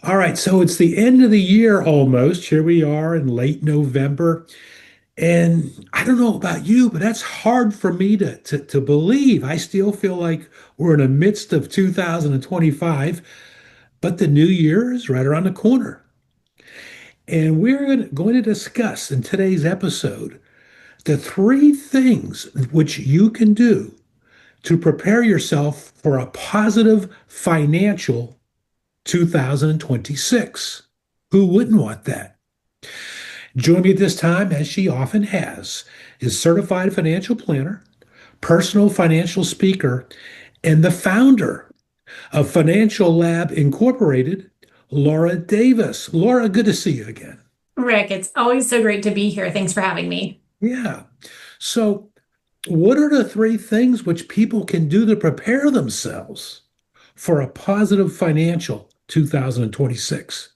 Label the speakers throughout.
Speaker 1: All right, so it's the end of the year almost. Here we are in late November. And I don't know about you, but that's hard for me to believe. I still feel like we're in the midst of 2025, but the new year is right around the corner. And we're going to discuss in today's episode the three things which you can do to prepare yourself for a positive financial 2026. Who wouldn't want that? Join me at this time, as she often has, is certified financial planner, personal financial speaker, and the founder of Financial Lab Incorporated, Laura Davis. Laura, good to see you again.
Speaker 2: Rick, it's always so great to be here. Thanks for having me.
Speaker 1: Yeah. So, what are the three things which people can do to prepare themselves for a positive financial 2026?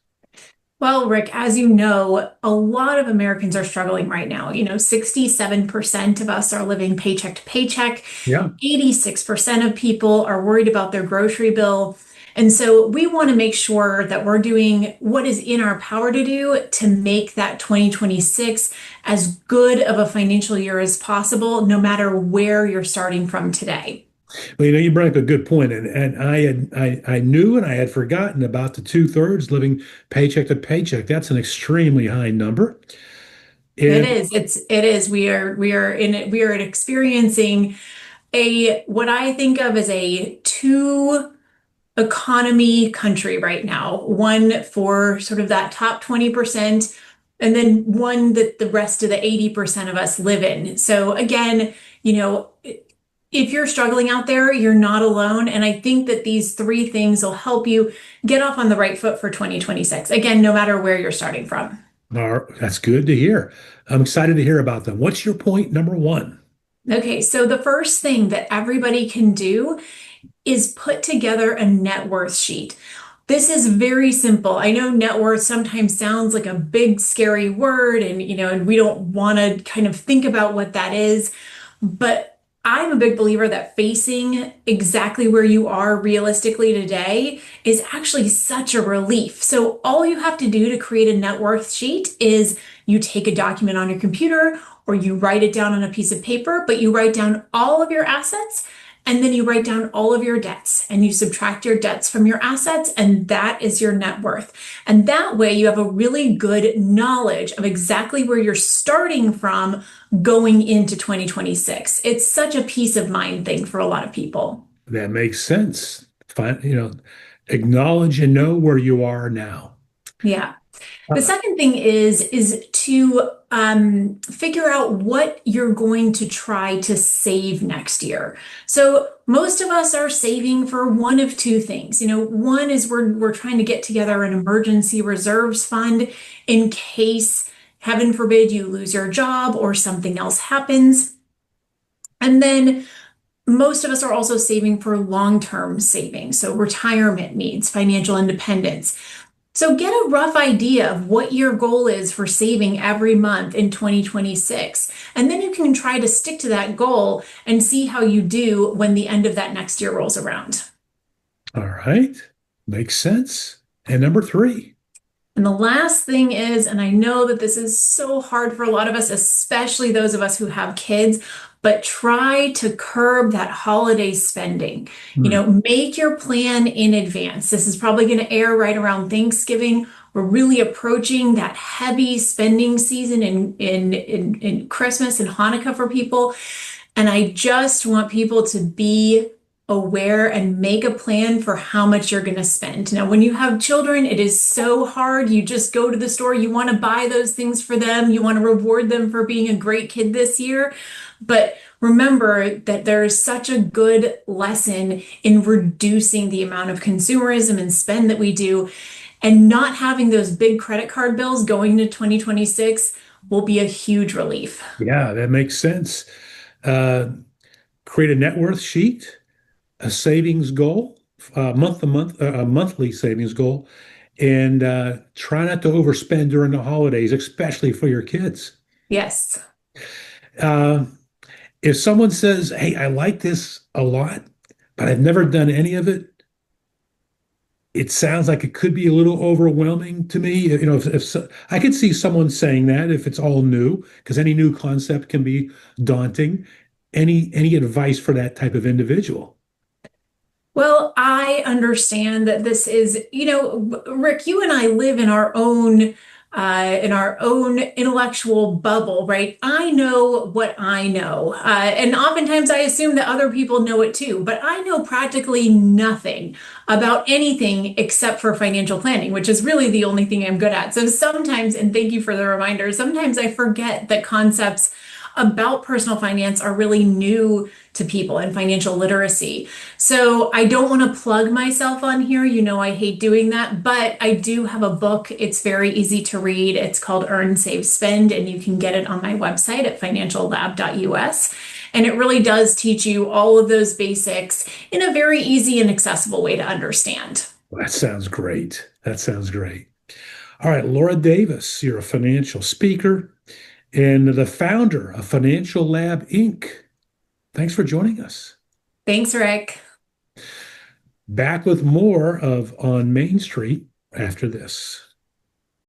Speaker 2: Well, Rick, as you know, a lot of Americans are struggling right now. 67% of us are living paycheck to paycheck.
Speaker 1: Yeah.
Speaker 2: 86% of people are worried about their grocery bill. And so we want to make sure that we're doing what is in our power to do to make that 2026 as good of a financial year as possible, no matter where you're starting from today.
Speaker 1: Well, you bring up a good point, and I knew and I had forgotten about the two-thirds living paycheck to paycheck. That's an extremely high number.
Speaker 2: It
Speaker 1: And
Speaker 2: is. It is. We are experiencing a what I think of as a two economy country right now. One for sort of that top 20%, and then one that the rest of the 80% of us live in. So again, if you're struggling out there, you're not alone. And I think that these three things will help you get off on the right foot for 2026. Again, no matter where you're starting from.
Speaker 1: that's good to hear. I'm excited to hear about them. What's your point number one?
Speaker 2: Okay, so the first thing that everybody can do is put together a net worth sheet. This is very simple. I know net worth sometimes sounds like a big, scary word, and we don't want to kind of think about what that is. But I'm a big believer that facing exactly where you are realistically today is actually such a relief. So all you have to do to create a net worth sheet is you take a document on your computer or you write it down on a piece of paper, but you write down all of your assets and then you write down all of your debts and you subtract your debts from your assets, and that is your net worth. And that way you have a really good knowledge of exactly where you're starting from going into 2026. It's such a peace of mind thing for a lot of people.
Speaker 1: That makes sense. Acknowledge and know where you are now.
Speaker 2: Yeah. The
Speaker 1: Uh,
Speaker 2: second thing is to figure out what you're going to try to save next year. So most of us are saving for one of two things. One is we're trying to get together an emergency reserves fund in case, heaven forbid, you lose your job or something else happens. And then most of us are also saving for long-term savings, so retirement needs, financial independence. So get a rough idea of what your goal is for saving every month in 2026. And then you can try to stick to that goal and see how you do when the end of that next year rolls around.
Speaker 1: all right. Makes sense. And number three.
Speaker 2: And the last thing is, and I know that this is so hard for a lot of us, especially those of us who have kids, but try to curb that holiday spending.
Speaker 1: Hmm.
Speaker 2: Make your plan in advance. This is probably going to air right around Thanksgiving. We're really approaching that heavy spending season in Christmas and Hanukkah for people. And I just want people to be aware and make a plan for how much you're going to spend. Now, when you have children, it is so hard. You just go to the store, you want to buy those things for them, you want to reward them for being a great kid this year. But remember that there is such a good lesson in reducing the amount of consumerism and spend that we do, and not having those big credit card bills going to 2026 will be a huge relief.
Speaker 1: Yeah, that makes sense. Uh, Create a net worth sheet, a savings goal, a monthly savings goal, and try not to overspend during the holidays, especially for your kids.
Speaker 2: Yes.
Speaker 1: Uh, if someone says, "Hey, I like this a lot, but I've never done any of it," it sounds like it could be a little overwhelming to me. If I could see someone saying that if it's all new, because any new concept can be daunting. Any advice for that type of individual?
Speaker 2: Well, I understand that this is, Rick, you and I live in our own intellectual bubble, right? I know what I know, and oftentimes I assume that other people know it too. But I know practically nothing about anything except for financial planning, which is really the only thing I'm good at. So sometimes, and thank you for the reminder, sometimes I forget that concepts about personal finance are really new to people and financial literacy. So I don't want to plug myself on here. You know, I hate doing that, but I do have a book. It's very easy to read. It's called Earn, Save, Spend, and you can get it on my website at financiallab.us. And it really does teach you all of those basics in a very easy and accessible way to understand.
Speaker 1: That sounds great. That sounds great. All right, Laura Davis, you're a financial speaker and the founder of Financial Lab Inc. Thanks for joining us.
Speaker 2: Thanks, Rick.
Speaker 1: Back with more of On Main Street after this.